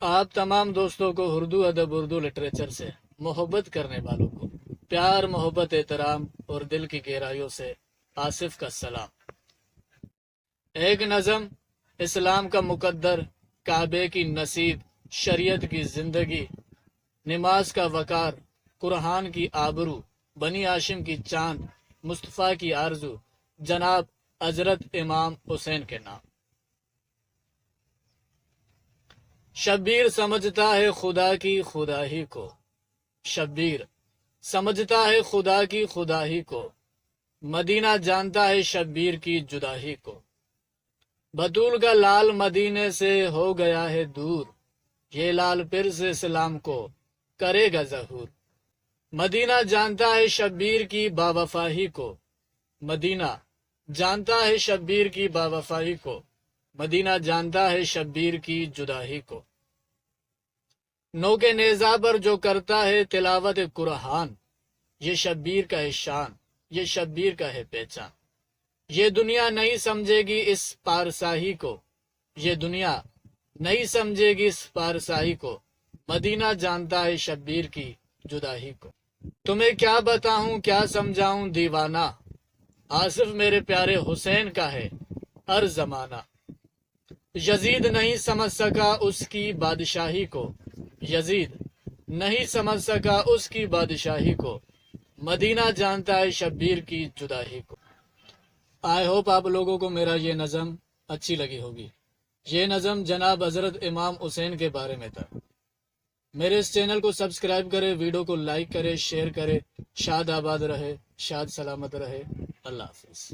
آپ تمام دوستوں کو اردو ادب اردو لٹریچر سے محبت کرنے والوں کو پیار محبت احترام اور دل کی گہرائیوں سے آصف کا سلام۔ ایک نظم اسلام کا مقدر، کعبے کی نصیب، شریعت کی زندگی، نماز کا وقار، قرآن کی آبرو، بنی ہاشم کی چاند، مصطفیٰ کی آرزو، جناب حضرت امام حسین کے نام۔ شبیر سمجھتا ہے خدا کی خدا ہی کو، شبیر سمجھتا ہے خدا کی خدا ہی کو، مدینہ جانتا ہے شبیر کی جدائی کو۔ بطول کا لال مدینے سے ہو گیا ہے دور، یہ لال پھر سے اسلام کو کرے گا ظہور۔ مدینہ جانتا ہے شبیر کی باوفائی کو، مدینہ جانتا ہے شبیر کی باوفائی کو، مدینہ جانتا ہے شبیر کی جدائی کو۔ نو کے نیزہ پر جو کرتا ہے تلاوت قرآن، یہ شبیر کا ہے شان، یہ شبیر کا ہے پہچان۔ یہ دنیا نہیں سمجھے گی اس پارساہی کو، یہ دنیا نہیں سمجھے گی اس پارساہی کو، مدینہ جانتا ہے شبیر کی جدائی کو۔ تمہیں کیا بتاؤں کیا سمجھاؤں دیوانہ، آصف میرے پیارے حسین کا ہے ہر زمانہ۔ یزید نہیں سمجھ سکا اس کی بادشاہی کو، یزید نہیں سمجھ سکا اس کی بادشاہی کو، مدینہ جانتا ہے شبیر کی جدائی کو۔ آئی ہوپ آپ لوگوں کو میرا یہ نظم اچھی لگی ہوگی۔ یہ نظم جناب حضرت امام حسین کے بارے میں تھا۔ میرے اس چینل کو سبسکرائب کرے، ویڈیو کو لائک کرے، شیئر کرے۔ شاد آباد رہے، شاد سلامت رہے۔ اللہ حافظ۔